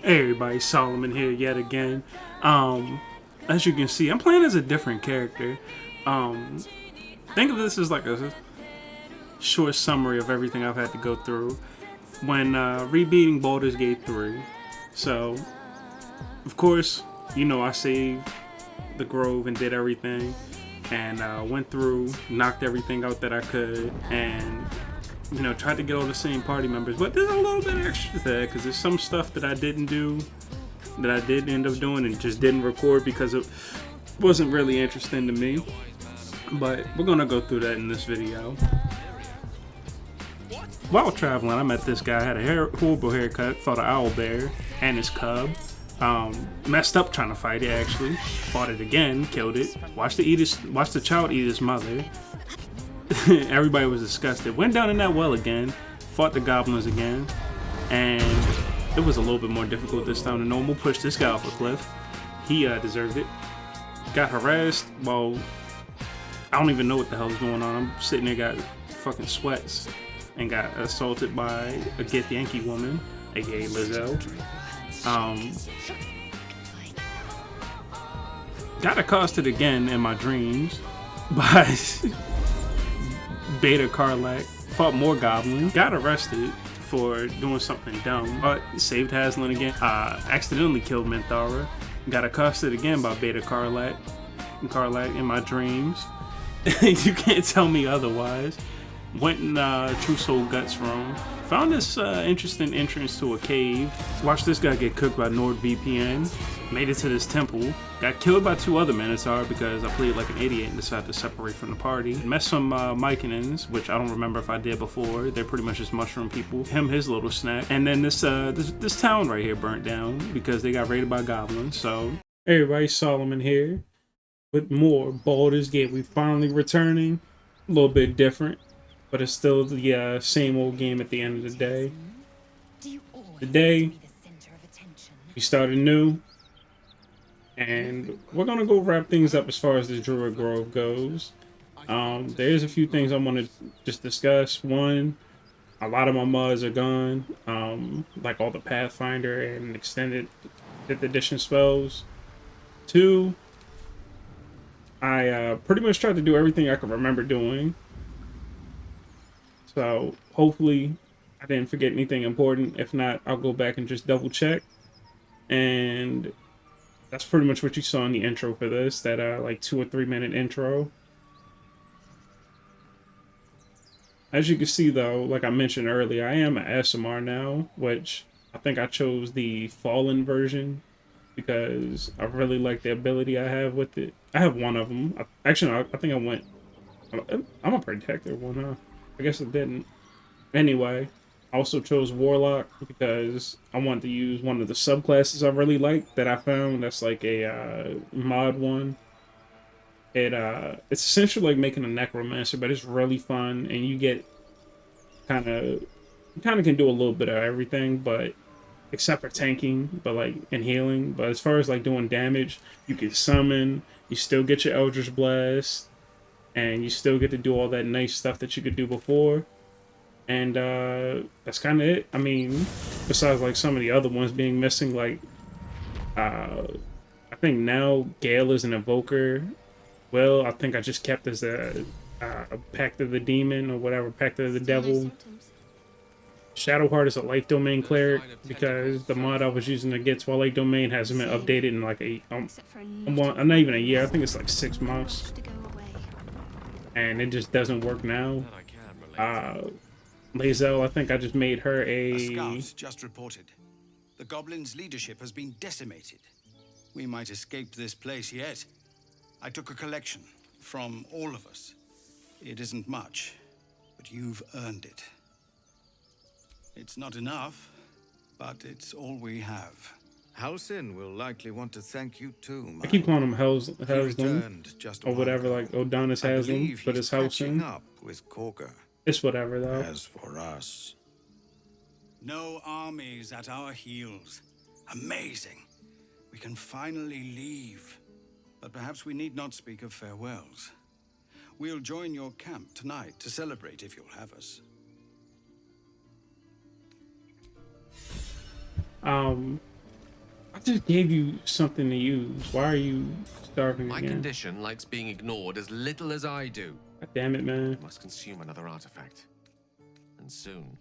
Hey everybody, Solomon here yet again. As you can see, I'm playing as a different character. Um, think of this as like a short summary of everything I've had to go through when rebeating Baldur's Gate 3. So, of course, I saved the Grove and did everything, and went through, knocked everything out that I could, and tried to get all the same party members. But there's a little bit extra to that because there's some stuff that I didn't do that I did end up doing and just didn't record because it wasn't really interesting to me. But we're gonna go through that in this video. While traveling, I met this guy, had a horrible haircut, fought an owl bear and his cub. Messed up trying to fight it actually. Fought it again, killed it. Watched the child eat his mother. Everybody was disgusted. Went down in that well again. Fought the goblins again. And it was a little bit more difficult this time than normal. Pushed this guy off a cliff. He deserved it. Got harassed. Well, I don't even know what the hell's going on. I'm sitting there, got fucking sweats, and got assaulted by a Get Yankee woman, aka Lizzo. Got accosted again in my dreams by Beta Carlac. Fought more goblins. Got arrested for doing something dumb, but saved Haslin again. Accidentally killed Minthara. Got accosted again by Beta Carlac in my dreams. You can't tell me otherwise. Went in True Soul Guts room. Found this interesting entrance to a cave. Watched this guy get cooked by NordVPN. Made it to this temple. Got killed by 2 other Minotaur because I played like an idiot and decided to separate from the party. Met some Myconans, which I don't remember if I did before. They're pretty much just mushroom people. His little snack. And then this town right here burnt down because they got raided by goblins. So, hey everybody, Solomon here with more Baldur's Gate. We finally returning. A little bit different, but it's still the same old game at the end of the day. Today, we started new. And we're gonna go wrap things up as far as the Druid Grove goes. There's a few things I want to just discuss. One, a lot of my mods are gone, like all the Pathfinder and extended 5th edition spells. 2, I pretty much tried to do everything I could remember doing. So hopefully I didn't forget anything important. If not, I'll go back and just double check. And that's pretty much what you saw in the intro for this, that like 2 or 3 minute intro. As you can see though, like I mentioned earlier, I am an SMR now, which I think I chose the Fallen version because I really like the ability I have with it. I have one of them. I think I went... I'm a Protector one, huh? I guess I didn't. Anyway, I also chose Warlock because I wanted to use one of the subclasses I really like that I found. That's like a mod one. It's essentially like making a necromancer, but it's really fun, and you get kind of can do a little bit of everything, but except for tanking, but like and healing. But as far as like doing damage, you can summon. You still get your Eldritch Blast, and you still get to do all that nice stuff that you could do before. And that's kind of it. I mean, besides like some of the other ones being missing, like I think now Gale is an Evoker. Well, I think I just kept as a Pact of the Demon or whatever, Pact of the Devil. Shadowheart is a Life Domain Cleric because the mod I was using to get Twilight Domain hasn't been updated in like not even a year. I think it's like 6 months, and it just doesn't work now. Lae'zel, I think I just made her A scout just reported. The goblins' leadership has been decimated. We might escape this place yet. I took a collection from all of us. It isn't much, but you've earned it. It's not enough, but it's all we have. Halsin will likely want to thank you too. I keep calling him Haslam or whatever, like Odonis Haslam, but it's Halsin. Up with Corker. It's whatever though. As for us, no armies at our heels. Amazing. We can finally leave. But perhaps we need not speak of farewells. We'll join your camp tonight to celebrate if you'll have us. just gave you something to use. Why are you starving My again? condition likes being ignored as little as I do. God damn it, man. I must consume another artifact. And soon.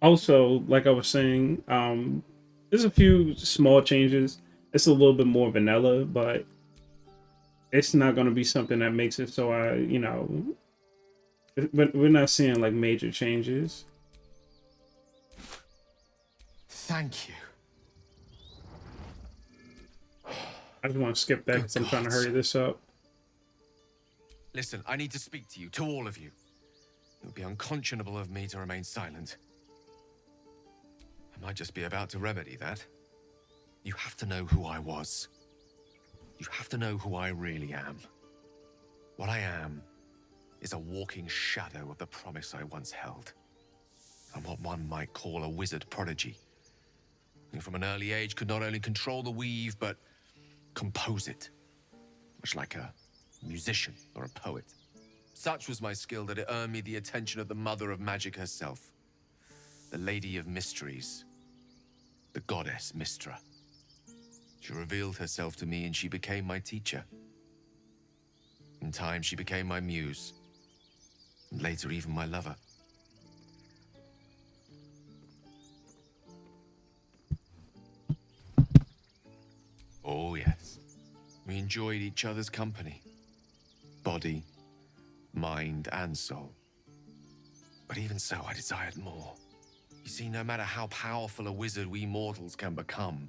Also, like I was saying, there's a few small changes. It's a little bit more vanilla, but it's not going to be something that makes it so we're not seeing like major changes. Thank you. I just want to skip that because I'm trying to hurry this up. Listen, I need to speak to you, to all of you. It would be unconscionable of me to remain silent. I might just be about to remedy that. You have to know who I was. You have to know who I really am. What I am is a walking shadow of the promise I once held. I'm what one might call a wizard prodigy, who from an early age could not only control the weave, but compose it, much like a musician or a poet. Such was my skill that it earned me the attention of the mother of magic herself, the Lady of Mysteries, the goddess Mystra. She revealed herself to me and she became my teacher. In time, she became my muse, and later even my lover. Oh yes, we enjoyed each other's company. Body, mind, and soul. But even so, I desired more. You see, no matter how powerful a wizard we mortals can become,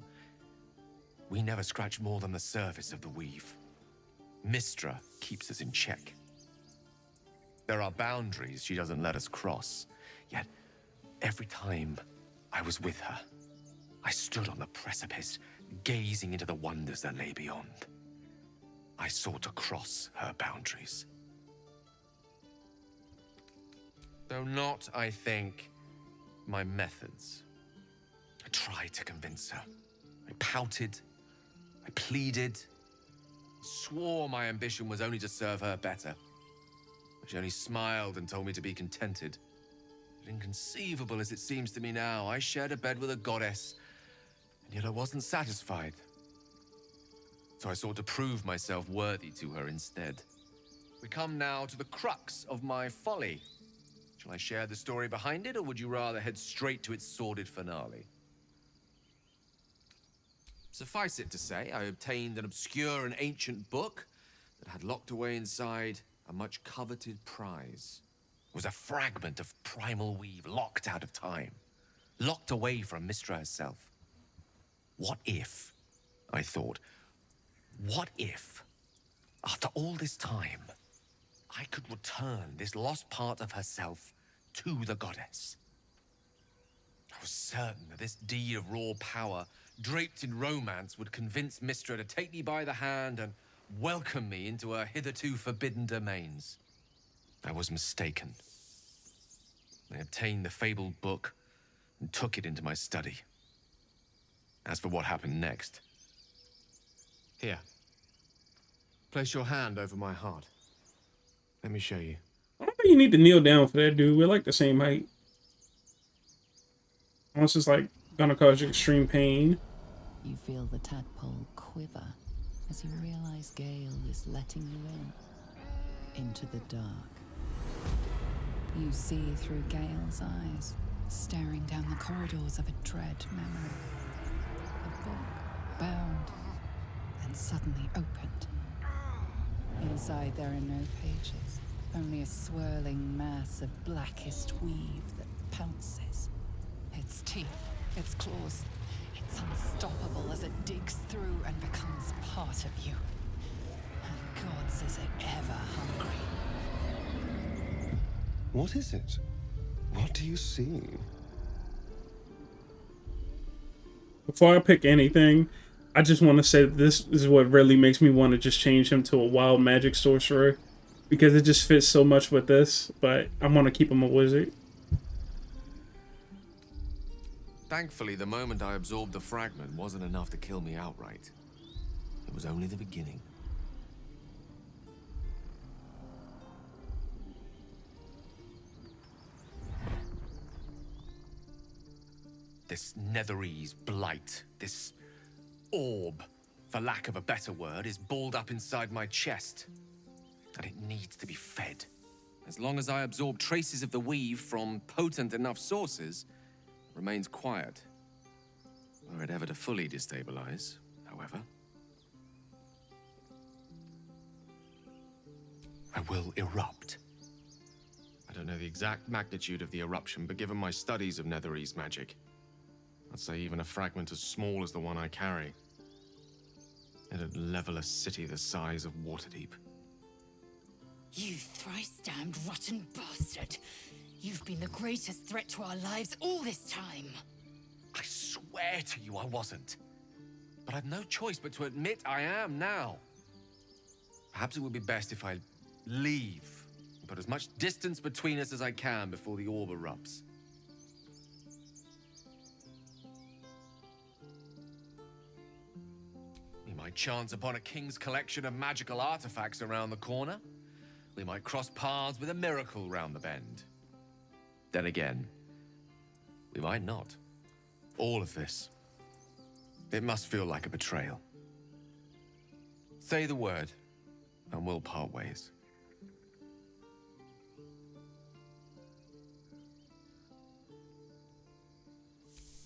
we never scratch more than the surface of the weave. Mystra keeps us in check. There are boundaries she doesn't let us cross, yet every time I was with her, I stood on the precipice, gazing into the wonders that lay beyond. I sought to cross her boundaries. Though not, I think, my methods. I tried to convince her. I pouted. I pleaded. Swore my ambition was only to serve her better. But she only smiled and told me to be contented. But inconceivable as it seems to me now, I shared a bed with a goddess, and yet I wasn't satisfied. So I sought to prove myself worthy to her instead. We come now to the crux of my folly. Shall I share the story behind it, or would you rather head straight to its sordid finale? Suffice it to say, I obtained an obscure and ancient book that had locked away inside a much coveted prize. It was a fragment of primal weave locked out of time, locked away from Mystra herself. What if, I thought, what if, after all this time, I could return this lost part of herself to the goddess? I was certain that this deed of raw power, draped in romance, would convince Mystra to take me by the hand and welcome me into her hitherto forbidden domains. I was mistaken. I obtained the fabled book and took it into my study. As for what happened next... Here. Place your hand over my heart. Let me show you. I don't think you need to kneel down for that, dude. We're like the same height. Unless it's like gonna cause you extreme pain. You feel the tadpole quiver as you realize Gale is letting you into the dark. You see through Gale's eyes, staring down the corridors of a dread memory. A book bound and suddenly opened. Inside there are no pages, only a swirling mass of blackest weave that pounces. Its teeth, its claws, it's unstoppable as it digs through and becomes part of you. And gods, is it ever hungry. What is it? What do you see? Before I pick anything, I just want to say that this is what really makes me want to just change him to a wild magic sorcerer, because it just fits so much with this, but I want to keep him a wizard. Thankfully, the moment I absorbed the fragment wasn't enough to kill me outright. It was only the beginning. This Netherese blight, this orb, for lack of a better word, is balled up inside my chest. And it needs to be fed. As long as I absorb traces of the weave from potent enough sources, it remains quiet. Were it ever to fully destabilize, however, I will erupt. I don't know the exact magnitude of the eruption, but given my studies of Netherese magic, I'd say even a fragment as small as the one I carry, it'd level a city the size of Waterdeep. You thrice-damned rotten bastard! You've been the greatest threat to our lives all this time! I swear to you I wasn't. But I've no choice but to admit I am now. Perhaps it would be best if I leave and put as much distance between us as I can before the orb erupts. We might chance upon a king's collection of magical artifacts around the corner. We might cross paths with a miracle round the bend. Then again, we might not. All of this, it must feel like a betrayal. Say the word, and we'll part ways.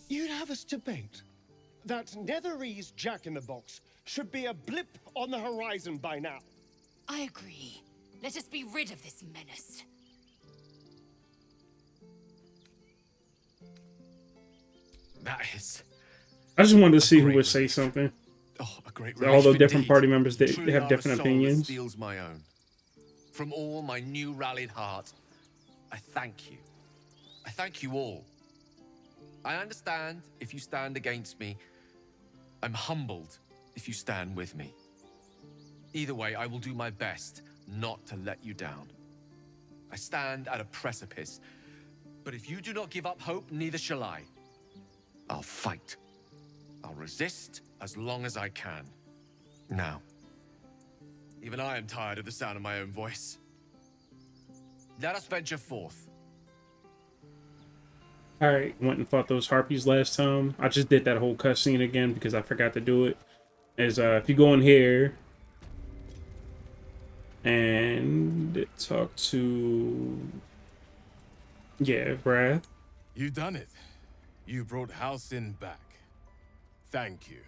You'd have us debate that Netherese Jack-in-the-Box should be a blip on the horizon by now. I agree. Let us be rid of this menace. That is... I just wanted to see who great would say relief. something. Oh, a great All the relief different indeed. party members, they Truly have are a different soul that opinions. steals my own. From all my new rallied heart, I thank you. I thank you all. I understand if you stand against me. I'm humbled if you stand with me. Either way, I will do my best not to let you down. I stand at a precipice, but if you do not give up hope, neither shall I. I'll fight. I'll resist as long as I can. Now, even I am tired of the sound of my own voice. Let us venture forth. Alright, went and fought those harpies last time. I just did that whole cutscene again because I forgot to do it. Is if you go in here and talk to Wrath. You done it. You brought Halcyon back. Thank you.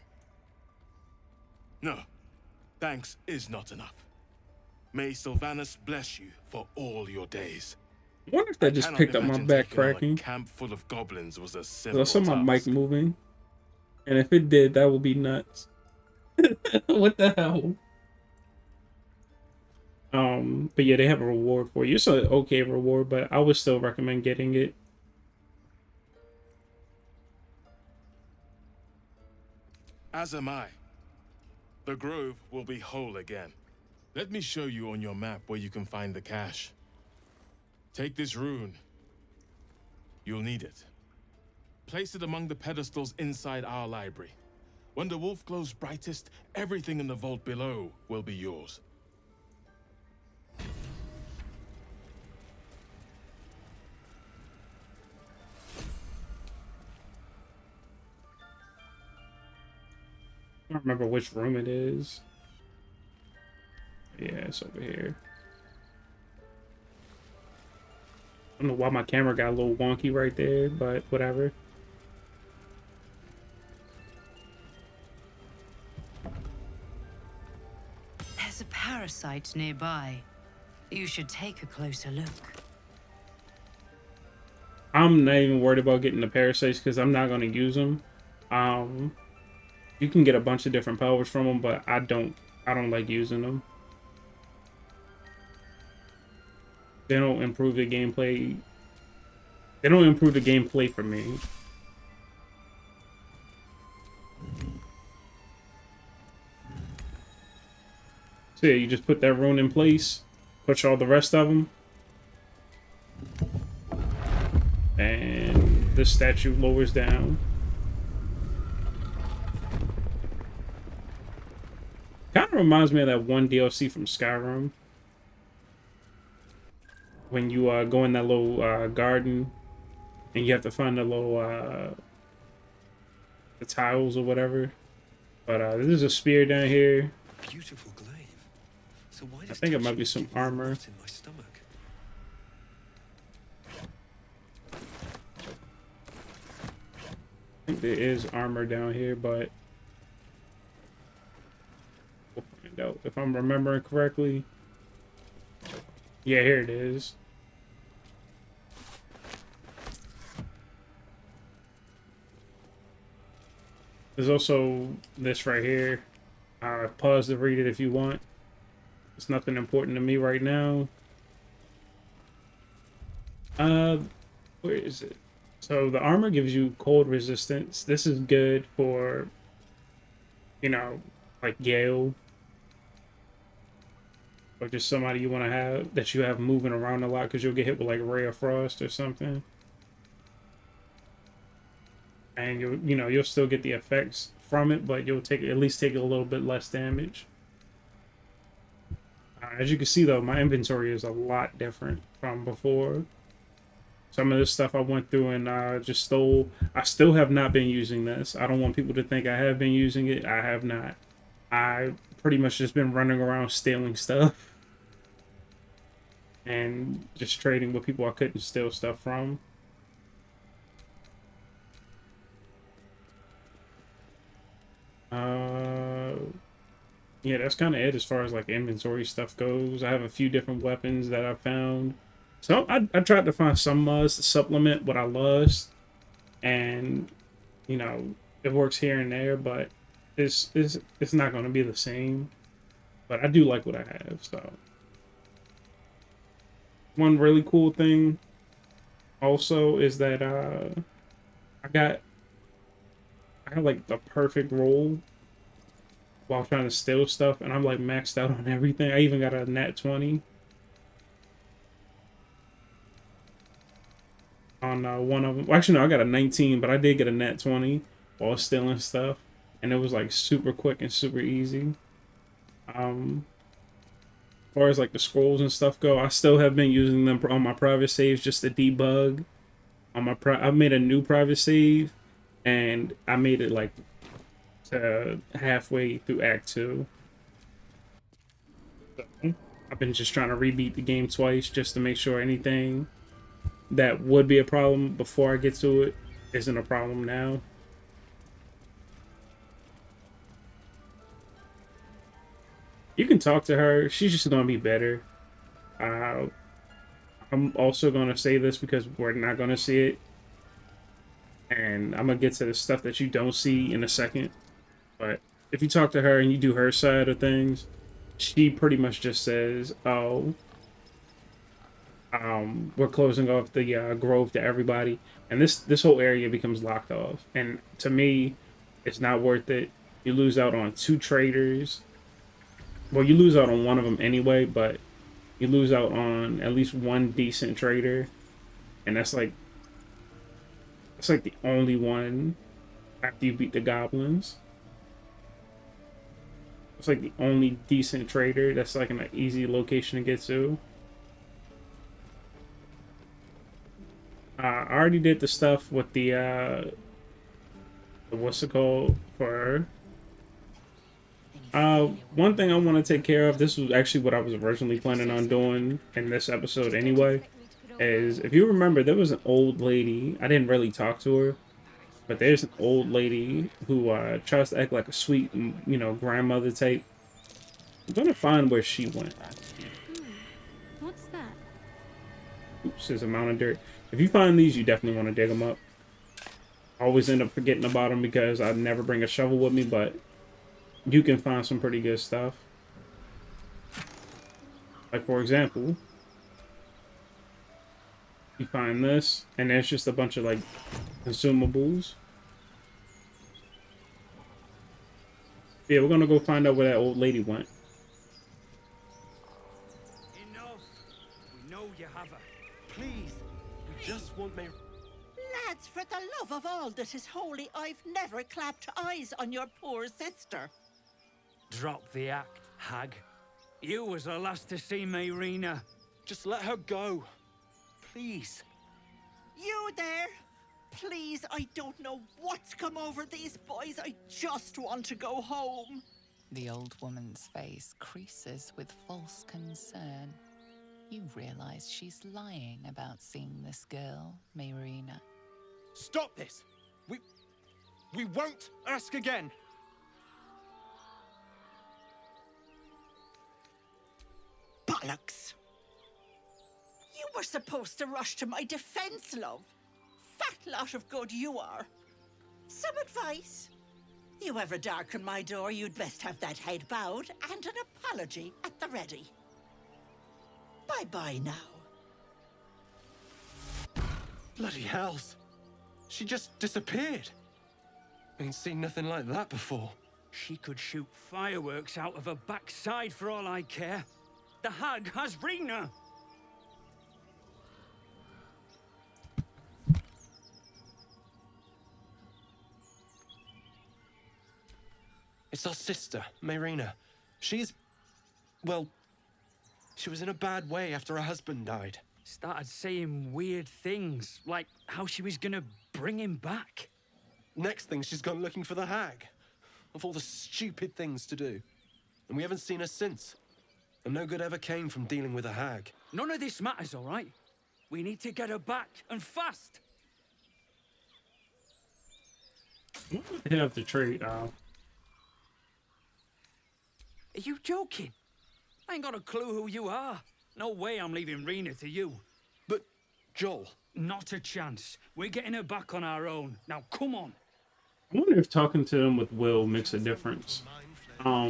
No, thanks is not enough. May Sylvanas bless you for all your days. I wonder if that just Cannot picked up my imagine back taking on a cracking. camp full of goblins was a I simple saw my mic task. moving. And if it did, that would be nuts. What the hell? But yeah, they have a reward for you. It's an okay reward, but I would still recommend getting it. As am I. The grove will be whole again. Let me show you on your map where you can find the cache. Take this rune. You'll need it. Place it among the pedestals inside our library. When the wolf glows brightest, everything in the vault below will be yours. I don't remember which room it is. Yeah, it's over here. I don't know why my camera got a little wonky right there, but whatever. There's a parasite nearby. You should take a closer look. I'm not even worried about getting the parasites because I'm not going to use them. You can get a bunch of different powers from them, but I don't like using them. They don't improve the gameplay. They don't improve the gameplay for me. So yeah, you just put that rune in place, push all the rest of them, and the statue lowers down. Kind of reminds me of that one DLC from Skyrim. When you go in that little garden, and you have to find a little the tiles or whatever. But there's a spear down here. Beautiful glaive. So why I does think it might touching be it some give me a armor. knot in my stomach? I think there is armor down here, but we'll find out if I'm remembering correctly. Yeah, here it is. There's also this right here. Pause to read it if you want. It's nothing important to me right now. Where is it? So the armor gives you cold resistance. This is good for, you know, like Gale. Or just somebody you want to have, that you have moving around a lot, because you'll get hit with like Ray of Frost or something. And you'll still get the effects from it, but you'll at least take a little bit less damage. As you can see though, my inventory is a lot different from before. Some of this stuff I went through and just stole. I still have not been using this. I don't want people to think I have been using it. I have not. I pretty much just been running around stealing stuff. And just trading with people I couldn't steal stuff from. Yeah, that's kind of it as far as like inventory stuff goes. I have a few different weapons that I found. So I tried to find some mods to supplement what I lost, and it works here and there, but it's not going to be the same. But I do like what I have. So one really cool thing also is that I got like the perfect roll while trying to steal stuff, and I'm like maxed out on everything. I even got a nat 20 on one of them. Well, actually, no, I got a 19, but I did get a nat 20 while stealing stuff, and it was like super quick and super easy. As far as like the scrolls and stuff go, I still have been using them on my private saves just to debug. I made a new private save, and I made it like halfway through Act 2. So, I've been just trying to rebeat the game twice just to make sure anything that would be a problem before I get to it isn't a problem now. You can talk to her. She's just gonna be better. I'm also gonna say this because we're not gonna see it, and I'm gonna get to the stuff that you don't see in a second. But if you talk to her and you do her side of things, she pretty much just says, "Oh, we're closing off the grove to everybody," and this whole area becomes locked off. And to me, it's not worth it. You lose out on 2 traders. Well, you lose out on one of them anyway, but you lose out on at least 1 decent trader, and that's like the only one after you beat the goblins. It's like the only decent trader that's like an easy location to get to. I already did the stuff with the what's it called for one thing I want to take care of. This was actually what I was originally planning on doing in this episode anyway, is if you remember, there was an old lady. I didn't really talk to her, but there's an old lady who tries to act like a sweet, grandmother type. I'm gonna find where she went. What's that? Oops, there's a mound of dirt. If you find these, you definitely want to dig them up. I always end up forgetting about them because I never bring a shovel with me, but you can find some pretty good stuff. Like, for example, you find this, and there's just a bunch of, like, consumables. Yeah, we're gonna go find out where that old lady went. Enough! We know you have her. Please, we just want me. Lads, for the love of all that is holy, I've never clapped eyes on your poor sister. Drop the act, hag. You was the last to see me, Rena. Just let her go. Please. You there? please, I don't know what's come over these boys. I just want to go home. The old woman's face creases with false concern. You realize she's lying about seeing this girl, Mayrina. Stop this! We won't ask again! Bollocks! You were supposed to rush to my defense, love. Fat lot of good you are. Some advice? You ever darken my door, you'd best have that head bowed and an apology at the ready. Bye-bye now. Bloody hells. She just disappeared. Ain't seen nothing like that before. She could shoot fireworks out of her backside for all I care. The hag has Rena. It's our sister, Mayrina. She's... well... she was in a bad way after her husband died. Started saying weird things, like how she was gonna bring him back. Next thing, she's gone looking for the hag. Of all the stupid things to do. And we haven't seen her since. And no good ever came from dealing with a hag. None of this matters, all right? We need to get her back, and fast. Hit up the trade. Are you joking? I ain't got a clue who you are. No way I'm leaving Rena to you. But, Joel... Not a chance. We're getting her back on our own. Now, come on. I wonder if talking to them with Will makes a difference. At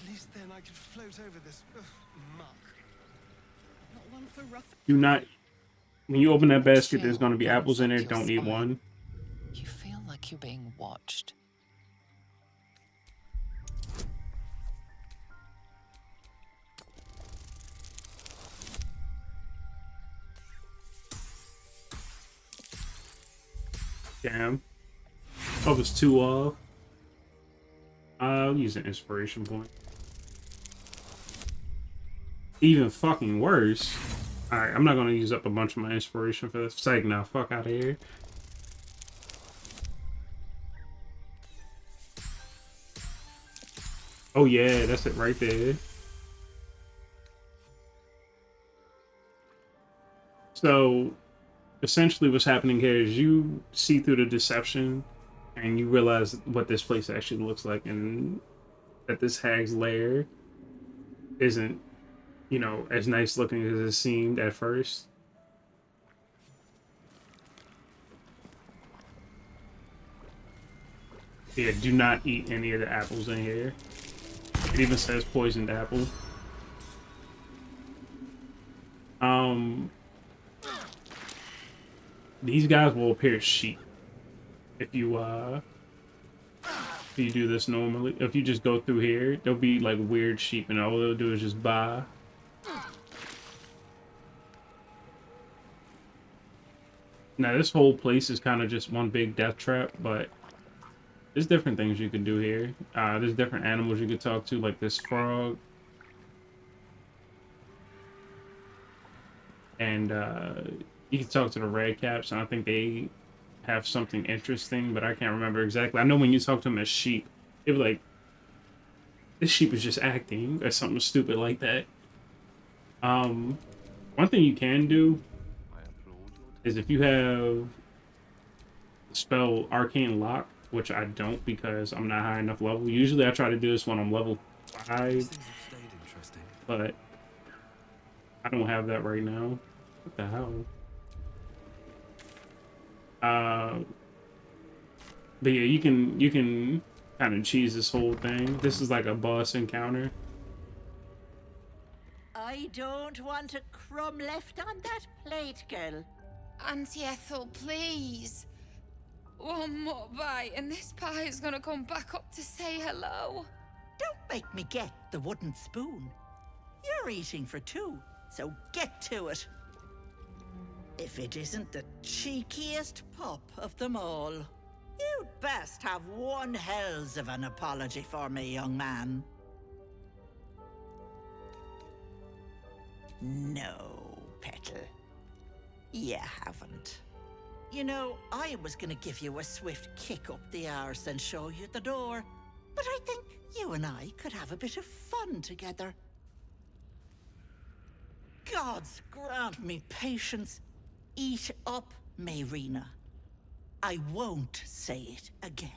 least then I could float over this muck. Not one for rough. Do not... When you open that basket, there's going to be apples in there. Don't eat one. You feel like you're being watched. Damn. Oh, there's two off. I'll use an inspiration point. Even fucking worse. Alright, I'm not gonna use up a bunch of my inspiration for this. Psych, now fuck out of here. Oh yeah, that's it right there. So essentially what's happening here is you see through the deception and you realize what this place actually looks like, and that this hag's lair isn't, you know, as nice looking as it seemed at first. Yeah, do not eat any of the apples in here. It even says poisoned apple. These guys will appear as sheep if you do this normally. If you just go through here, they'll be like weird sheep, and all they'll do is just baa. Now this whole place is kind of just one big death trap, but there's different things you can do here. There's different animals you can talk to, like this frog. And you can talk to the red caps, and I think they have something interesting, but I can't remember exactly. I know when you talk to them as sheep, it was like, this sheep is just acting, or something stupid like that. One thing you can do is if you have the spell Arcane Lock, which I don't because I'm not high enough level. Usually I try to do this when I'm level 5, but I don't have that right now. What the hell? But yeah, you can kind of cheese this whole thing. This is like a boss encounter. I don't want a crumb left on that plate, girl. Auntie Ethel, please. One more bite and this pie is gonna come back up to say hello. Don't make me get the wooden spoon. You're eating for two, so get to it. If it isn't the cheekiest pup of them all. You'd best have one hells of an apology for me, young man. No, Petal. You haven't. You know, I was gonna give you a swift kick up the arse and show you the door. But I think you and I could have a bit of fun together. Gods grant me patience. Eat up, Mayrina. I won't say it again.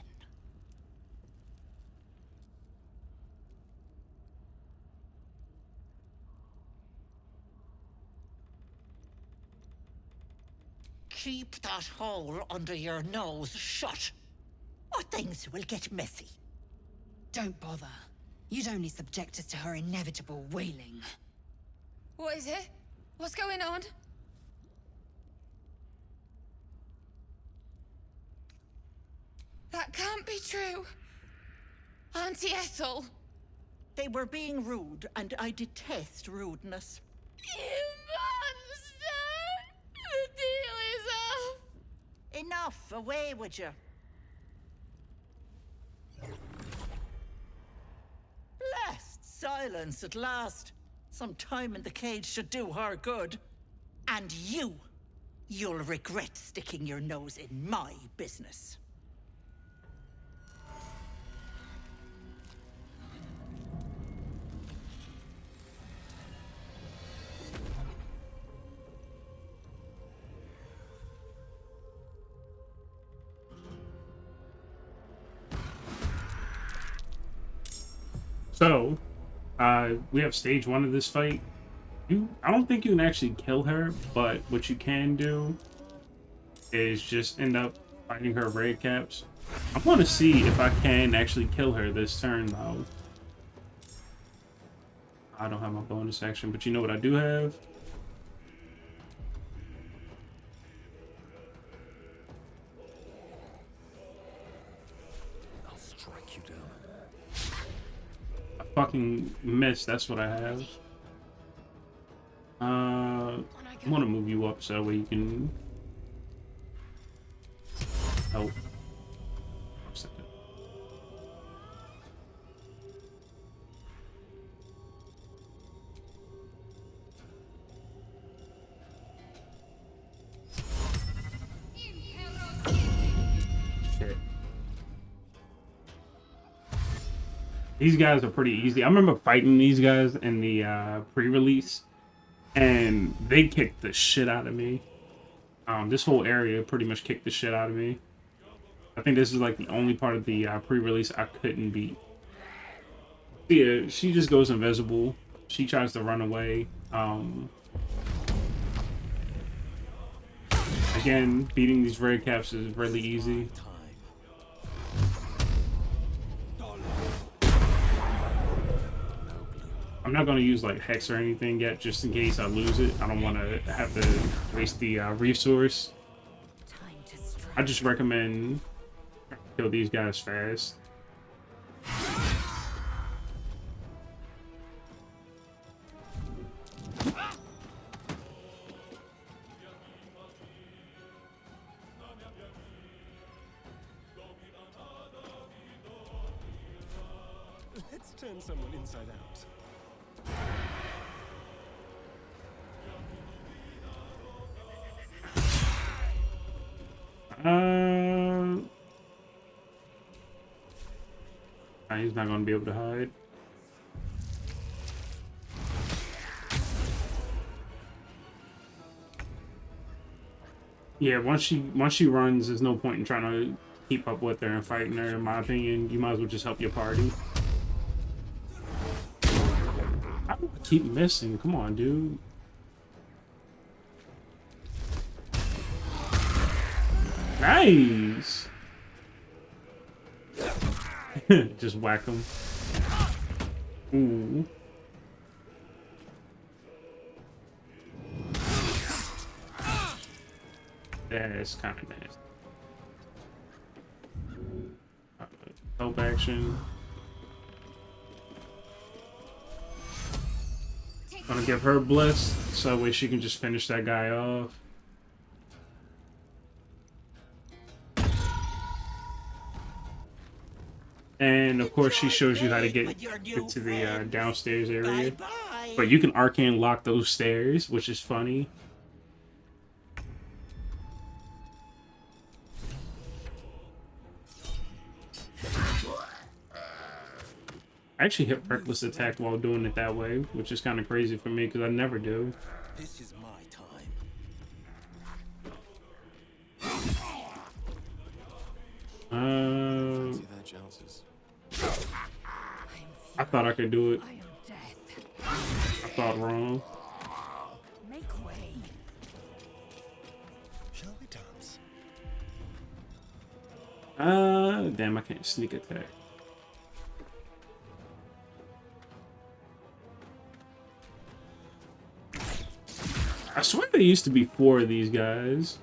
Keep that hole under your nose shut, or things will get messy. Don't bother. You'd only subject us to her inevitable wailing. What is it? What's going on? That can't be true. Auntie Ethel. They were being rude, and I detest rudeness. You monster! The deal is off! Enough, away with you. Blessed silence at last. Some time in the cage should do her good. And you'll regret sticking your nose in my business. So, we have stage 1 of this fight. I don't think you can actually kill her, but what you can do is just end up fighting her red caps. I want to see if I can actually kill her this turn, though. I don't have my bonus action, but you know what I do have? I'll strike you down. I fucking missed, that's what I have. I want to move you up so that way you can... Oh. Shit. These guys are pretty easy. I remember fighting these guys in the pre-release, and they kicked the shit out of me. This whole area pretty much kicked the shit out of me. I think this is like the only part of the pre-release I couldn't beat. Yeah, she just goes invisible. She tries to run away. Again, beating these red caps is really easy. I'm not going to use like Hex or anything yet, just in case I lose it. I don't want to have to waste the resource. I just recommend kill these guys fast. Let's turn someone inside out. He's not going to be able to hide. Yeah, once she runs, there's no point in trying to keep up with her and fighting her. In my opinion, you might as well just help your party. I keep missing. Come on, dude. Nice. Just whack him. Ooh. That's kind of nasty. Help action. Gonna give her bliss so that way she can just finish that guy off. And of course she shows you how to get to the downstairs area. But you can arcane lock those stairs, which is funny. I actually hit reckless attack while doing it that way, which is kind of crazy for me because I never do. This is my time. Uh, I thought I could do it. I thought wrong. Make way. Shall we dance? Damn, I can't sneak attack. I swear there used to be 4 of these guys.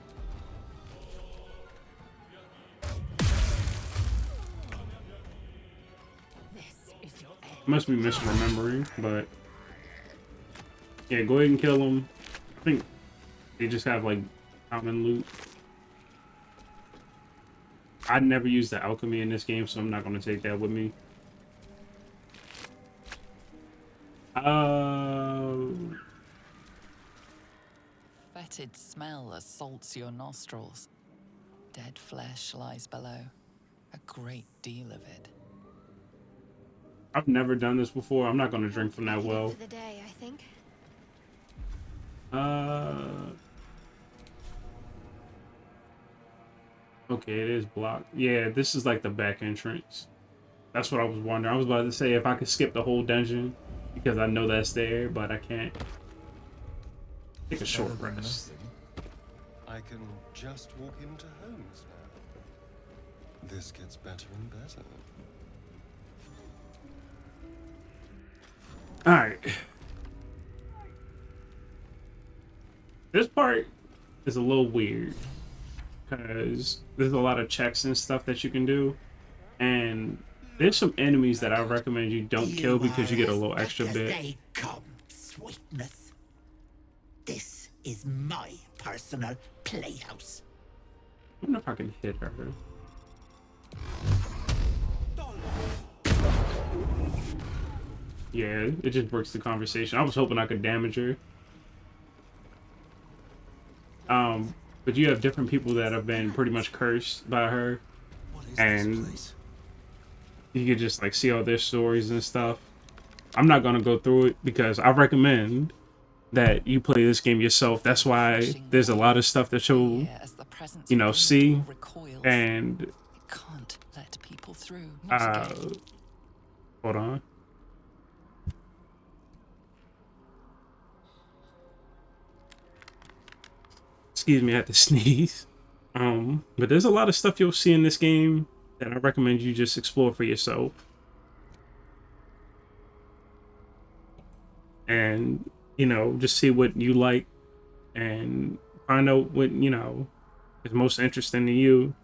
Must be misremembering, but yeah, go ahead and kill them. I think they just have like common loot. I never used the alchemy in this game, so I'm not going to take that with me. Fetid smell assaults your nostrils. Dead flesh lies below. A great deal of it. I've never done this before. I'm not going to drink from that well. For the day, I think. Okay, it is blocked. Yeah, this is like the back entrance. That's what I was wondering. I was about to say if I could skip the whole dungeon because I know that's there, but I can't. Take a short rest. I can just walk into homes now. This gets better and better. Alright. This part is a little weird because there's a lot of checks and stuff that you can do, and there's some enemies that I recommend you don't kill because you get a little extra bit. They come, sweetness. This is my personal playhouse. I wonder if I can hit her. Yeah, it just breaks the conversation. I was hoping I could damage her. But you have different people that have been pretty much cursed by her, and you can just like see all their stories and stuff. I'm not gonna go through it because I recommend that you play this game yourself. That's why there's a lot of stuff that you'll, you know, see, and Can't let people through. hold on. Excuse me, I had to sneeze. But there's a lot of stuff you'll see in this game that I recommend you just explore for yourself. And, you know, just see what you like and find out what, you know, is most interesting to you.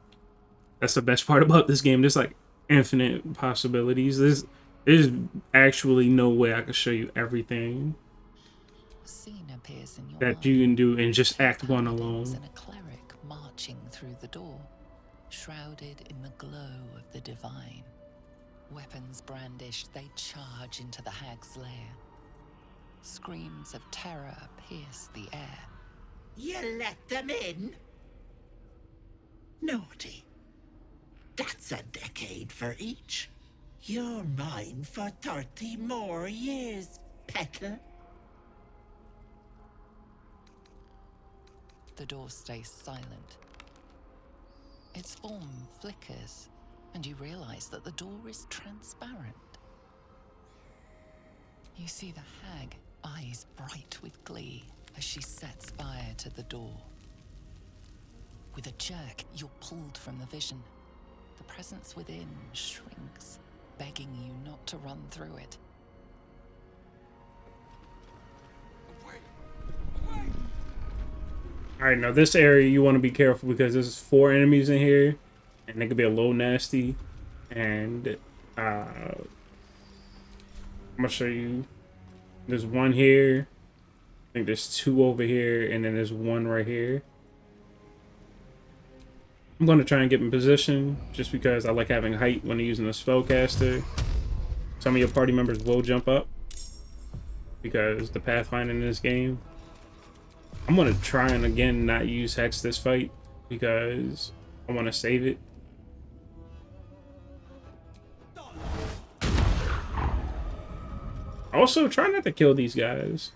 That's the best part about this game. There's like infinite possibilities. There's actually no way I could show you everything that you can do in just Act 1 alone. And a cleric marching through the door, shrouded in the glow of the divine. Weapons brandished, they charge into the hag's lair. Screams of terror pierce the air. You let them in? Naughty. That's a decade for each. You're mine for 30 more years, Petal. The door stays silent. Its form flickers, and you realize that the door is transparent. You see the hag, eyes bright with glee, as she sets fire to the door. With a jerk, you're pulled from the vision. The presence within shrinks, begging you not to run through it. Alright, now this area you want to be careful because there's 4 enemies in here, and they could be a little nasty. And I'm gonna show you. There's one here. I think there's 2 over here, and then there's 1 right here. I'm gonna try and get in position just because I like having height when using a spellcaster. Some of your party members will jump up because the pathfinding in this game. I'm gonna try and again not use Hex this fight because I want to save it. Also, try not to kill these guys.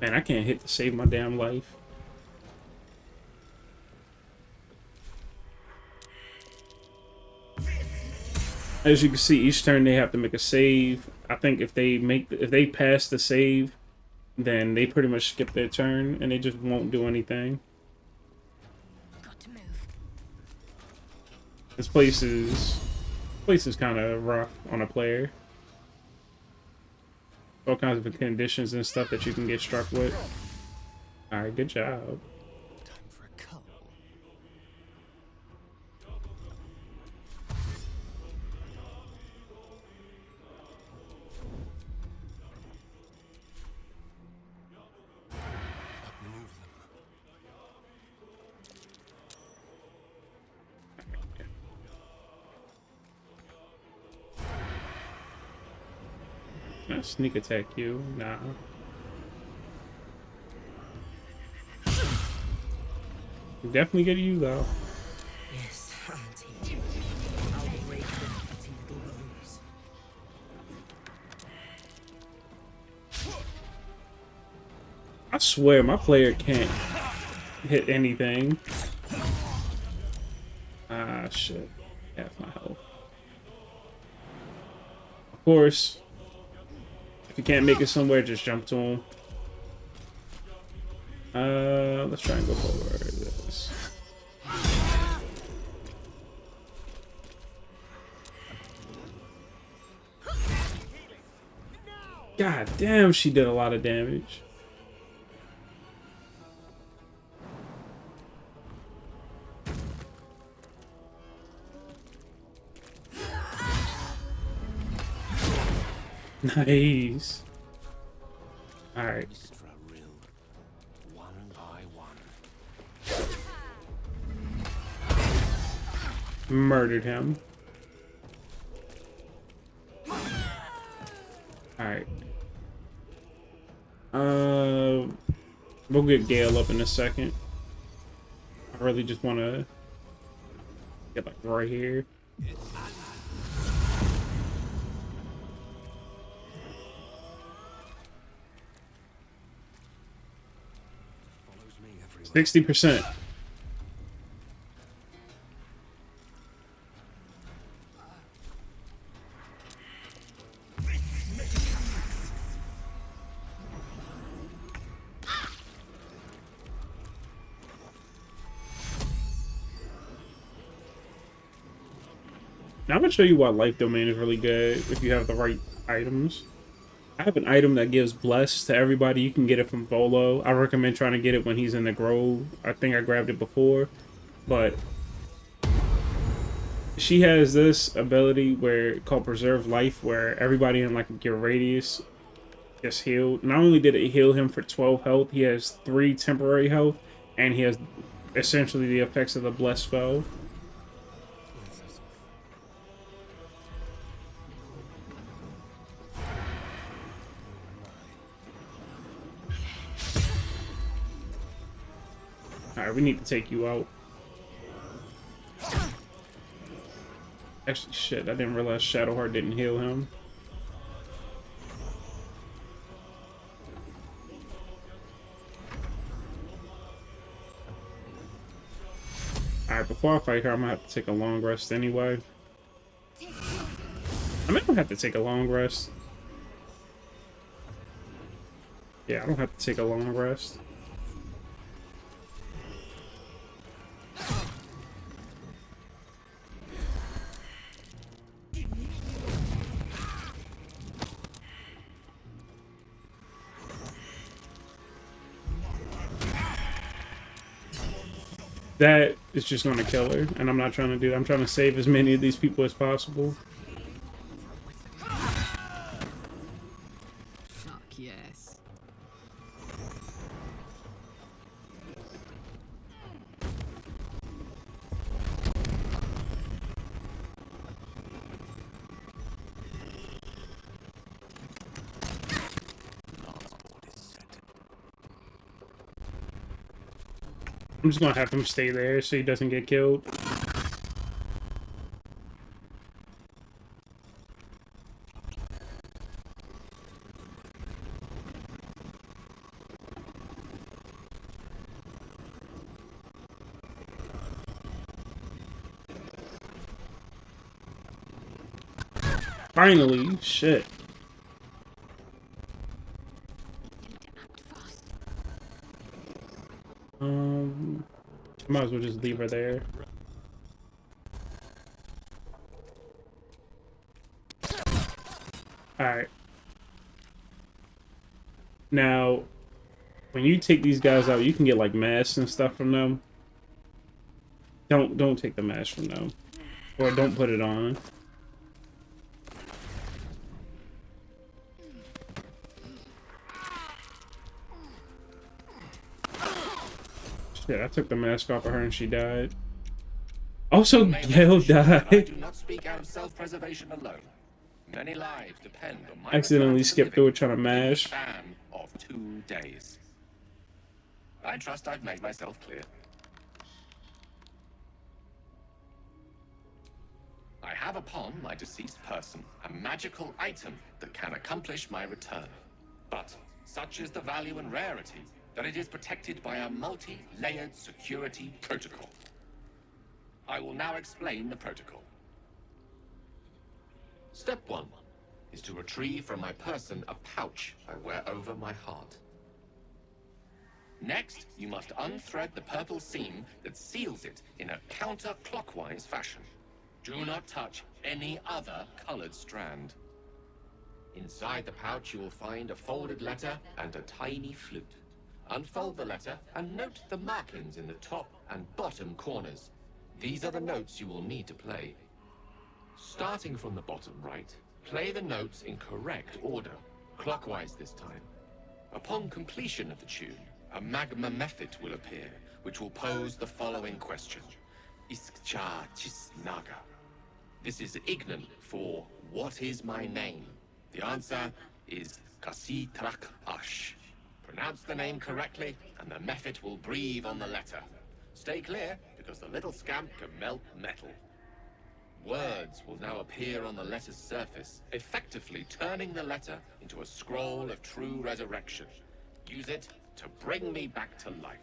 Man, I can't hit to save my damn life. As you can see, each turn they have to make a save. I think if they pass the save, then they pretty much skip their turn and they just won't do anything. Got to move. This place is kind of rough on a player. All kinds of conditions and stuff that you can get struck with. All right, good job. Time for a cull. Outmaneuver Can I sneak attack you? Nah. Definitely get you though. Yes, Auntie. I'll break the petty little rules. I swear my player can't hit anything. Ah, shit. Half my health. Of course, if you can't make it somewhere, just jump to him. Let's try and go forward. This. God damn, she did a lot of damage. Nice. All right. one by one. Murdered him. All right. We'll get Gale up in a second. I really just want to get like right here. Follows me everywhere. 60%. Now I'm gonna show you why Life Domain is really good if you have the right items. I have an item that gives Bless to everybody. You can get it from Volo. I recommend trying to get it when he's in the Grove. I think I grabbed it before, but she has this ability where called Preserve Life, where everybody in like your radius gets healed. Not only did it heal him for 12 health, he has 3 temporary health, and he has essentially the effects of the Bless spell. Alright, we need to take you out. Actually, shit, I didn't realize Shadowheart didn't heal him. Alright, before I fight her, I'm gonna have to take a long rest anyway. I might not have to take a long rest. Yeah, I don't have to take a long rest. That is just going to kill her, and I'm not trying to do that. I'm trying to save as many of these people as possible. Fuck yes. I'm just gonna have him stay there so he doesn't get killed. Finally, shit. I might as well just leave her there. Alright. Now, when you take these guys out, you can get like masks and stuff from them. Don't take the mask from them. Or don't put it on. Shit, I took the mask off of her and she died. Also, Gale died. I do not speak out of self-preservation alone. Many lives depend on my Accidentally skipped through it trying to mash. span of 2 days. I trust I've made myself clear. I have upon my deceased person a magical item that can accomplish my return. But such is the value and rarity that it is protected by a multi-layered security protocol. I will now explain the protocol. Step 1 is to retrieve from my person a pouch I wear over my heart. Next, you must unthread the purple seam that seals it in a counterclockwise fashion. Do not touch any other colored strand. Inside the pouch, you will find a folded letter and a tiny flute. Unfold the letter and note the markings in the top and bottom corners. These are the notes you will need to play. Starting from the bottom right, play the notes in correct order, clockwise this time. Upon completion of the tune, a magma method will appear, which will pose the following question. Iskcha Chisnaga. This is Ignan for what is my name? The answer is Kasi Trak Ash. Pronounce the name correctly, and the method will breathe on the letter. Stay clear, because the little scamp can melt metal. Words will now appear on the letter's surface, effectively turning the letter into a scroll of true resurrection. Use it to bring me back to life.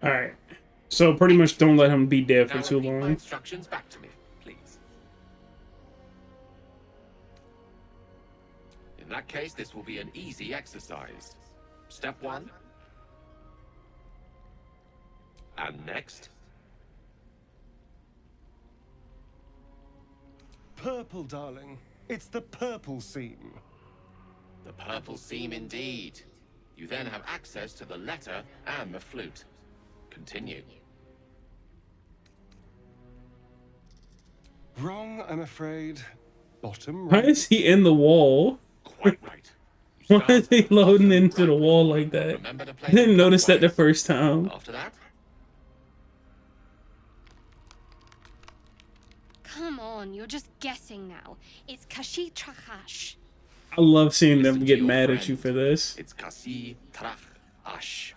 Alright. So pretty much don't let him be dead for Now too repeat my long. instructions back to me, please. In that case, this will be an easy exercise. Step 1. And next. Purple, darling. It's the purple seam. The purple seam indeed. You then have access to the letter and the flute. Continue. Wrong, I'm afraid. Bottom Why right. is he in the wall? Quite right. Why is he loading into the wall like that? I didn't notice that the first time. After that, Come on, you're just guessing now. It's Kashi Trakash. I love seeing them Listen get to your mad at friend. you for this. It's Kasi Trach Ash.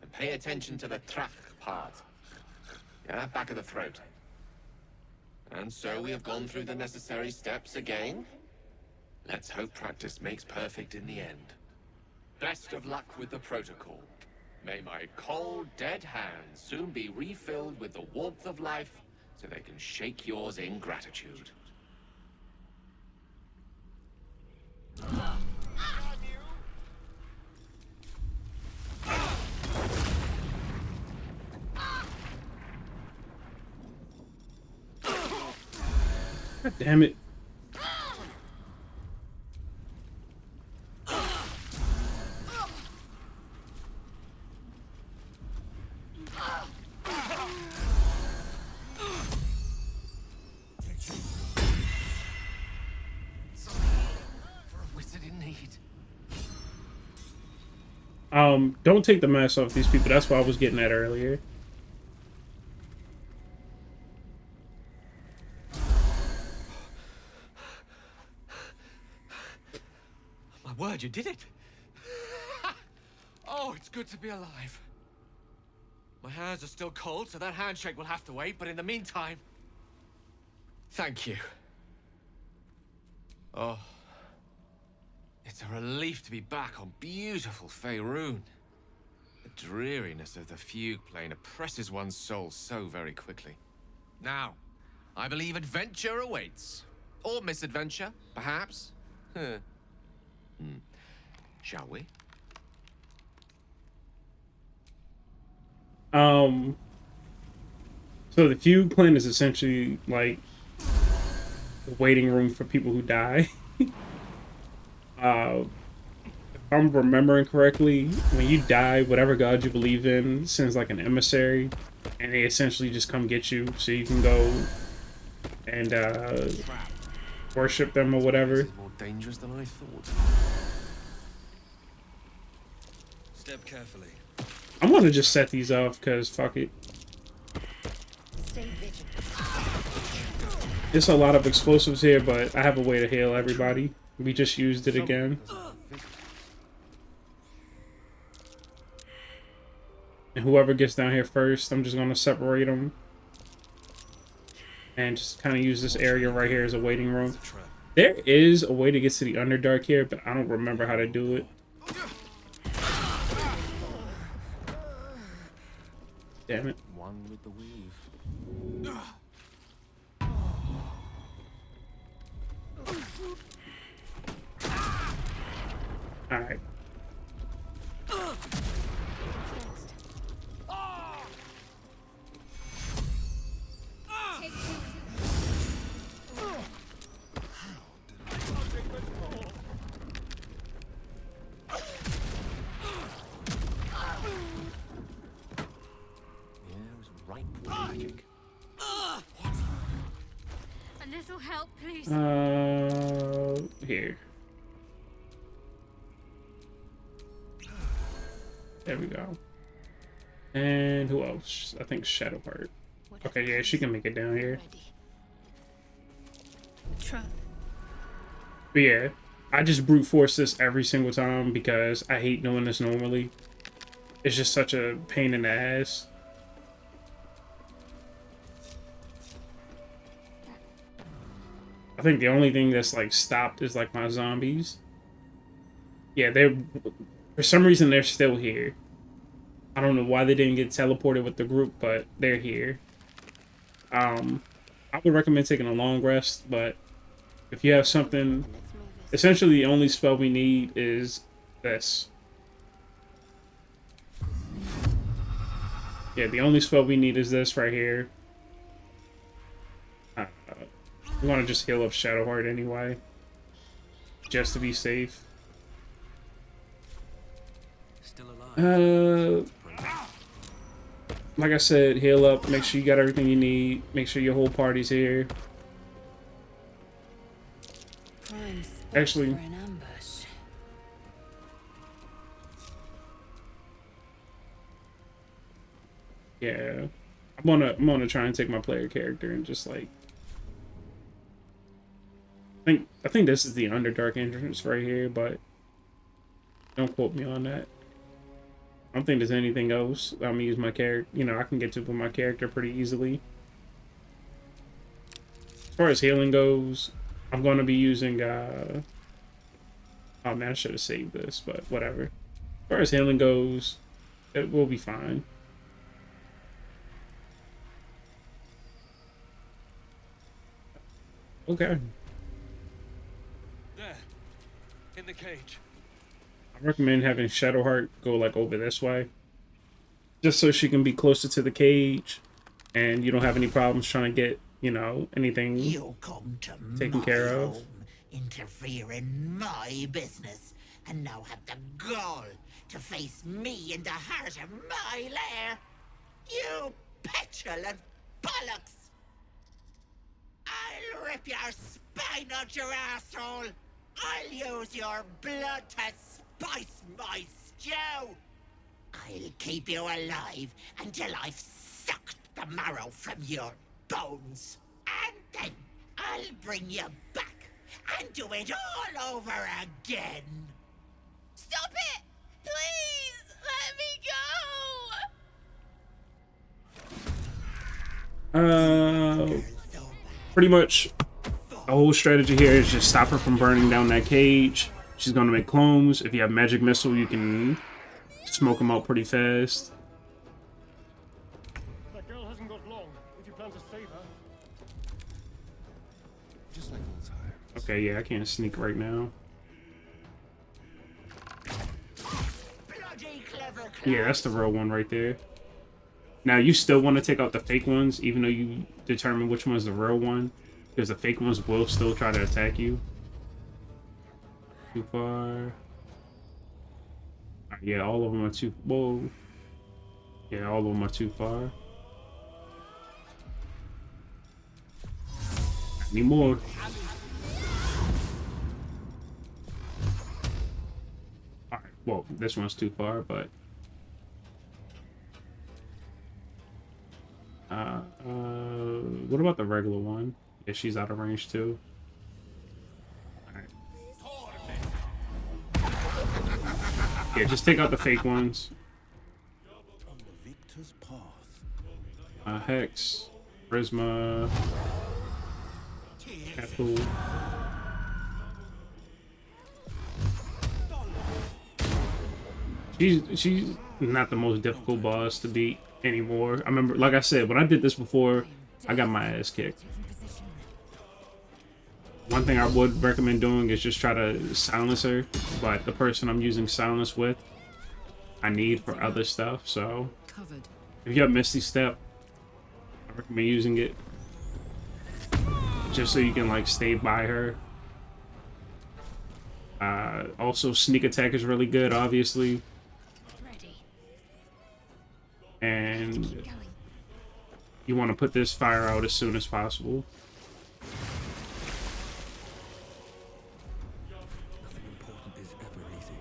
And pay attention to the Trach part. Yeah, back of the throat. And so we have gone through the necessary steps again. Let's hope practice makes perfect in the end. Best of luck with the protocol. May my cold, dead hands soon be refilled with the warmth of life so they can shake yours in gratitude. God damn it. Wizard in need. Don't take the mask off these people. That's what I was getting at earlier. word, you did it. Oh, it's good to be alive. My hands are still cold, so that handshake will have to wait, but in the meantime, thank you. Oh, it's a relief to be back on beautiful Faerun. The dreariness of the fugue plane oppresses one's soul so very quickly. Now, I believe adventure awaits. Or misadventure, perhaps. Shall we? So the fugue plane is essentially like the waiting room for people who die. If I'm remembering correctly, when you die, whatever god you believe in sends like an emissary, and they essentially just come get you, so you can go and worship them or whatever. This is more dangerous than I thought. Step carefully. I'm gonna just set these off because fuck it. Stay vigilant. There's a lot of explosives here, but I have a way to heal everybody. We just used it again. And whoever gets down here first, I'm just gonna separate them. And just kind of use this area right here as a waiting room. There is a way to get to the Underdark here, but I don't remember how to do it. Damn it. One with the weave. Alright. A little help, please. Here. There we go. And who else? I think Shadowheart. Okay, yeah, she can make it down here. But yeah, I just brute force this every single time because I hate doing this normally. It's just such a pain in the ass. I think the only thing that's like stopped is like my zombies. Yeah, they're for some reason they're still here. I don't know why they didn't get teleported with the group, but they're here. I would recommend taking a long rest, but if you have something, essentially the only spell we need is this. Yeah, the only spell we need is this right here. We want to just heal up Shadowheart anyway, just to be safe. Still alive. Like I said, heal up. Make sure you got everything you need. Make sure your whole party's here. Actually, yeah, I'm gonna try and take my player character and just like. I think this is the Underdark entrance right here, but don't quote me on that. I don't think there's anything else. I'm gonna use my character. You know, I can get to with my character pretty easily. As far as healing goes, I'm gonna be using. Oh man, I should have saved this, but whatever. As far as healing goes, it will be fine. Okay. There, in the cage. I recommend having Shadowheart go like over this way, just so she can be closer to the cage, and you don't have any problems trying to get, you know, anything taken care of. Interfere in my business, and now have the gall to face me in the heart of my lair. You petulant bollocks! I'll rip your spine out your asshole. I'll use your blood to spice my stew. I'll keep you alive until I've sucked the marrow from your bones. And then I'll bring you back and do it all over again. Stop it! Please, let me go! Pretty much the whole strategy here is just stop her from burning down that cage. She's gonna make clones. If you have magic missile, you can smoke them out pretty fast. That girl hasn't got long. If you plan to save her. Just like old times. Okay, yeah, I can't sneak right now. Yeah, that's the real one right there. Now, you still want to take out the fake ones, even though you determine which one's the real one, because the fake ones will still try to attack you. Too far. Yeah, all of them are too... Whoa. Yeah, all of them are too far. I need more. Alright, well, this one's too far, but... what about the regular one? Yeah, she's out of range too. Alright. Yeah, just take out the fake ones. On the victor's path. Hex, Prisma, Apple. She's not the most difficult boss to beat anymore. I remember, like I said, when I did this before, I got my ass kicked. One thing I would recommend doing is just try to silence her, but the person I'm using silence with, I need for other stuff, so if you have Misty Step, I recommend using it just so you can like stay by her. Also, sneak attack is really good, obviously. And you want to put this fire out as soon as possible. Nothing important is ever easy.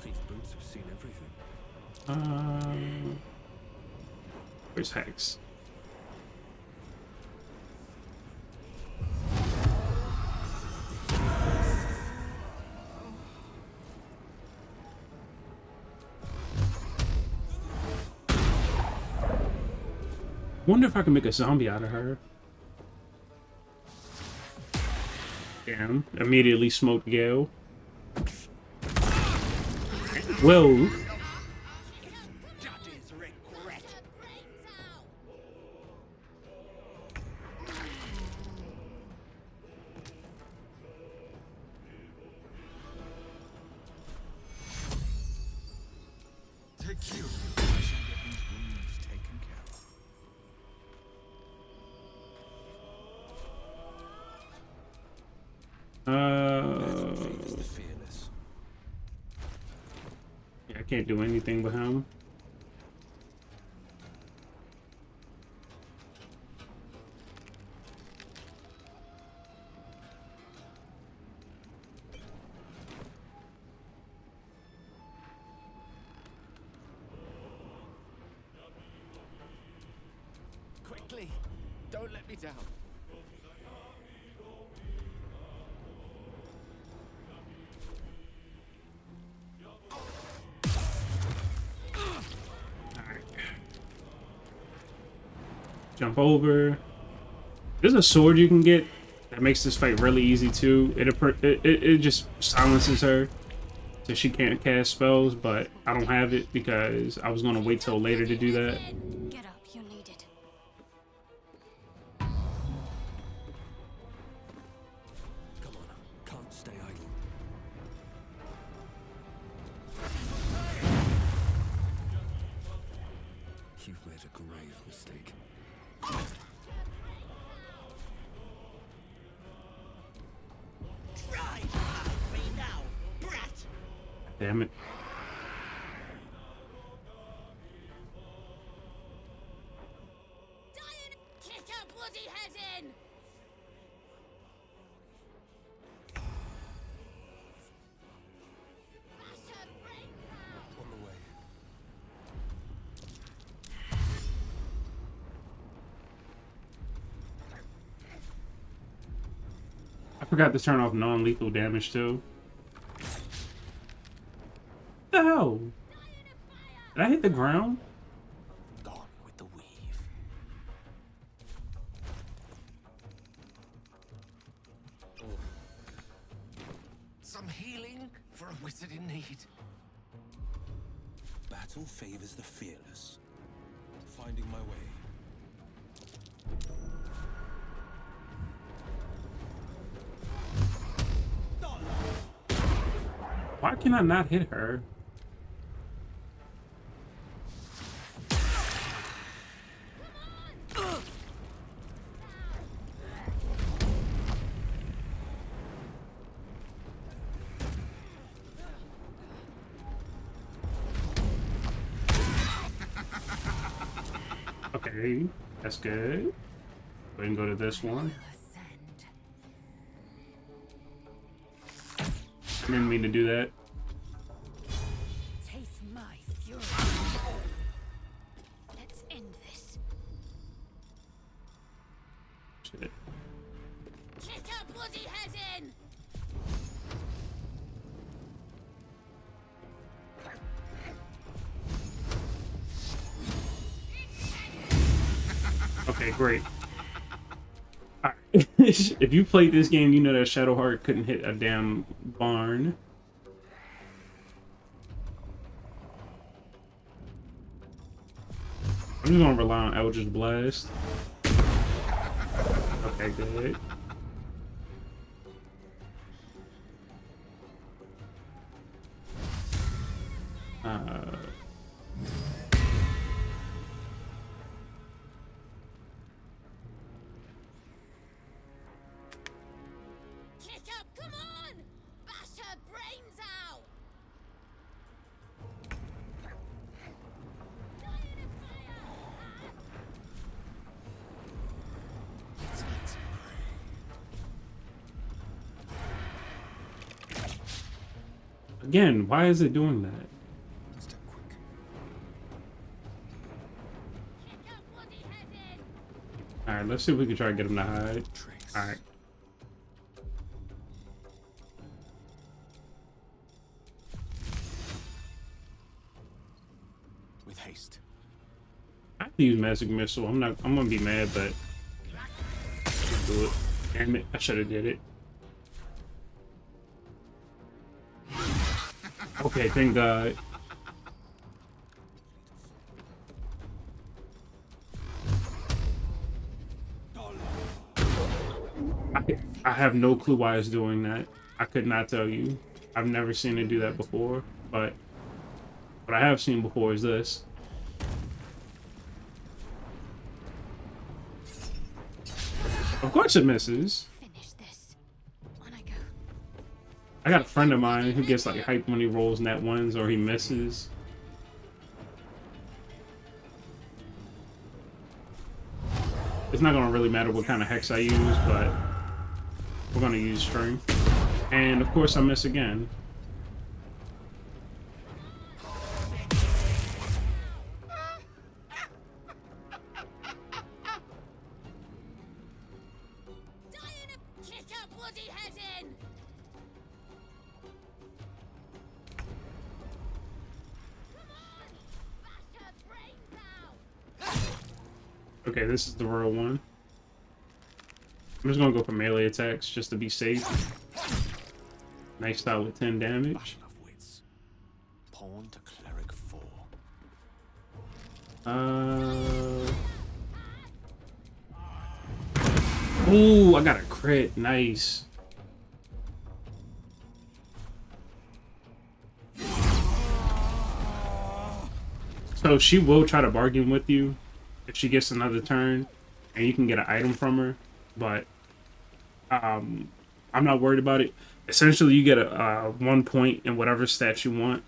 These boots have seen everything. Where's Hex? Wonder if I can make a zombie out of her. Damn. Immediately smoked Gale. Whoa. Take you. I shall get these wounds taken care of. Yeah, I can't do anything with him. Quickly! Don't let me down. Jump over. There's a sword you can get that makes this fight really easy too. It just silences her so she can't cast spells, but I don't have it because I was gonna wait till later to do that. Get up, you need it. Come on, can't stay idle. You've made a grave mistake. Try to have me now, brat! Damn it. Kick her bloody head in! On the way. I forgot to turn off non-lethal damage too. the ground? Gone with the weave. Some healing for a wizard in need. Battle favors the fearless. Finding my way. Why can I not hit her? Okay, that's good. We can go to this one. I didn't mean to do that. Taste my fury. Let's end this. Shit. Kick her bloody head in! Okay, great. Alright. If you played this game, you know that Shadowheart couldn't hit a damn barn. I'm just gonna rely on Eldritch Blast. Okay, good. Kick up, come on! Bash her brains out! Again, why is it doing that? Alright, let's see if we can try to get him to hide. Alright. With haste. I have to use Magic Missile. I'm gonna be mad, but do it. Damn it, I should have did it. Okay, thank God. I have no clue why it's doing that. I could not tell you. I've never seen it do that before, but what I have seen before is this. Of course it misses. I got a friend of mine who gets like hyped when he rolls nat ones or he misses. It's not gonna really matter what kind of hex I use, but we're gonna use string. And of course I miss again. Kick her bloody head in! Okay, this is the real one. I'm just gonna go for melee attacks just to be safe. Nice style with 10 damage. Pawn to cleric 4. Ooh, I got a crit. Nice. So she will try to bargain with you if she gets another turn, and you can get an item from her. But I'm not worried about it. Essentially, you get a 1 point in whatever stat you want,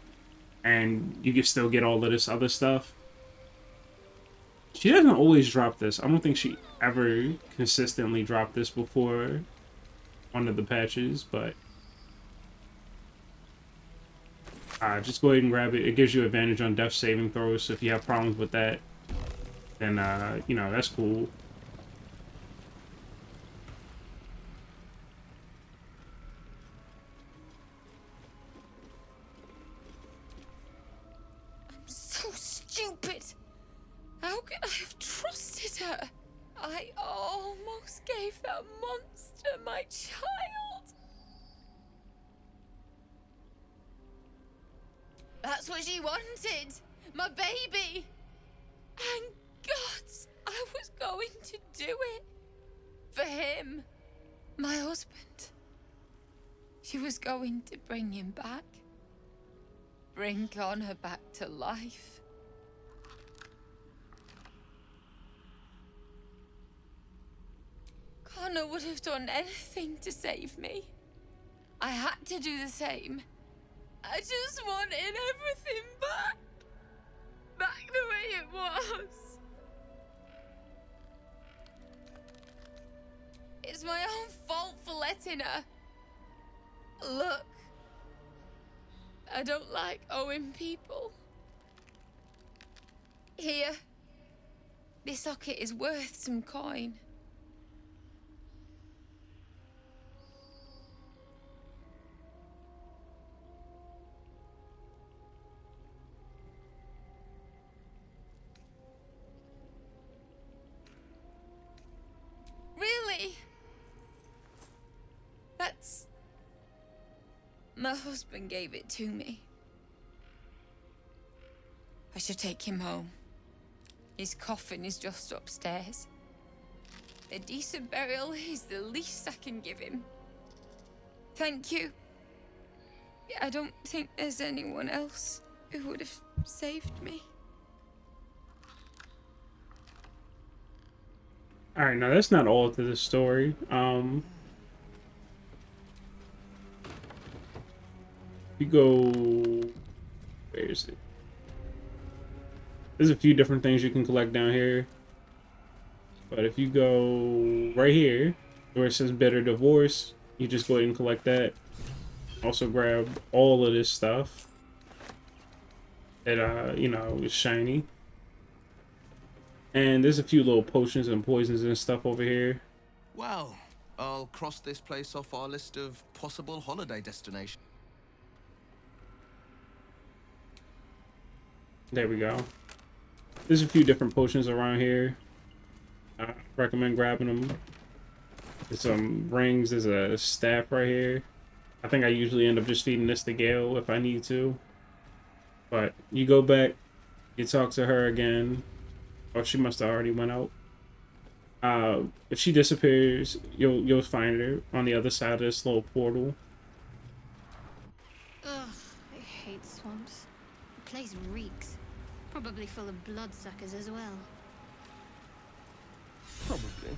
and you can still get all of this other stuff. She doesn't always drop this. I don't think she ever consistently dropped this before one of the patches, but just go ahead and grab it. It gives you advantage on death saving throws, so if you have problems with that, then, you know, that's cool. I'm so stupid. How could I have trusted her? I almost gave that monster my child. That's what she wanted. My baby. And God, I was going to do it. For him. My husband. She was going to bring him back. Bring Connor back to life. Connor would have done anything to save me. I had to do the same. I just wanted everything back. Back the way it was. It's my own fault for letting her. Look. I don't like owing people. Here. This socket is worth some coin. Really? That's... My husband gave it to me. I should take him home. His coffin is just upstairs. A decent burial is the least I can give him. Thank you. I don't think there's anyone else who would have saved me. Alright, now that's not all to the story. You go... Where is it? There's a few different things you can collect down here. But if you go right here, where it says Better Divorce, you just go ahead and collect that. Also grab all of this stuff that, you know, is shiny. And there's a few little potions and poisons and stuff over here. Well, I'll cross this place off our list of possible holiday destinations. There we go. There's a few different potions around here. I recommend grabbing them. There's some rings. There's a staff right here. I think I usually end up just feeding this to Gale if I need to. But you go back, you talk to her again. Oh, she must have already went out. If she disappears, you'll find her on the other side of this little portal. Ugh, I hate swamps. The place reeks. Probably full of bloodsuckers as well. Probably.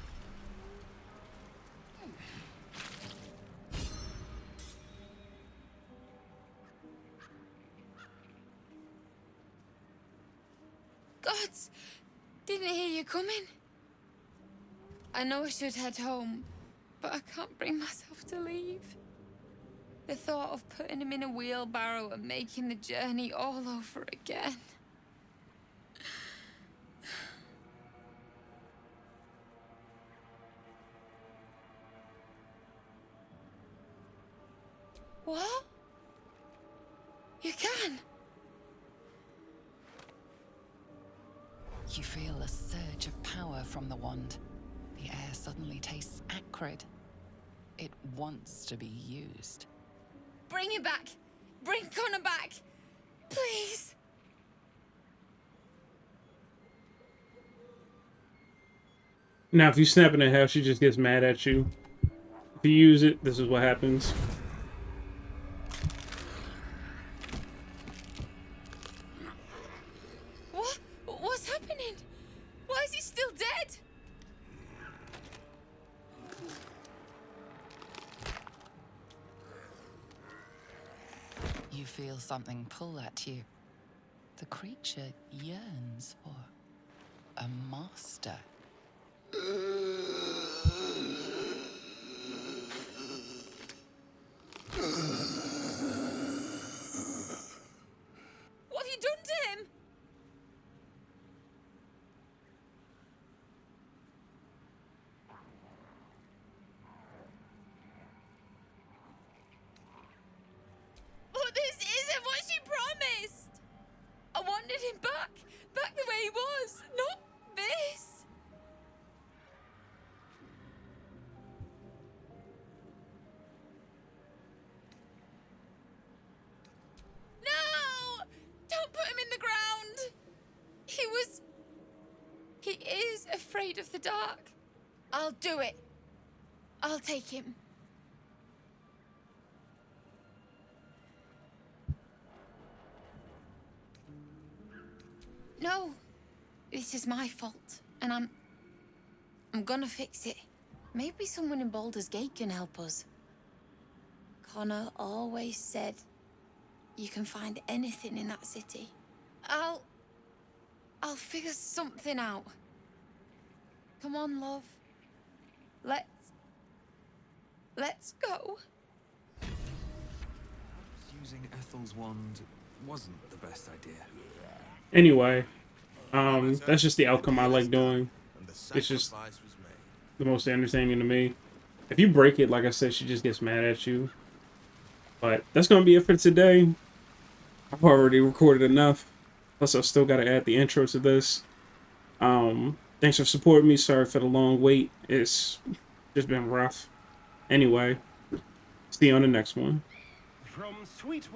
Gods! Didn't hear you coming. I know I should head home, but I can't bring myself to leave. The thought of putting him in a wheelbarrow and making the journey all over again. What? You can? You feel a surge of power from the wand. The air suddenly tastes acrid. It wants to be used. Bring him back! Bring Connor back! Please! Now, if you snap it in half, she just gets mad at you. If you use it, this is what happens. What? What's happening? Why is he still dead? You feel something pull at you. The creature yearns for a master. What have you done to him? But this isn't what she promised! I wanted him back! afraid of the dark. I'll do it. I'll take him. No, this is my fault, and I'm gonna fix it. Maybe someone in Baldur's Gate can help us. Connor always said you can find anything in that city. I'll figure something out. Come on, love. Let's go. Using Ethel's wand wasn't the best idea. Anyway, that's just the outcome I like doing. It's just the most entertaining to me. If you break it, like I said, she just gets mad at you. But that's gonna be it for today. I've already recorded enough. Plus, I've still got to add the intro to this. Thanks for supporting me. Sorry for the long wait. It's just been rough. Anyway, see you on the next one. From Sweet...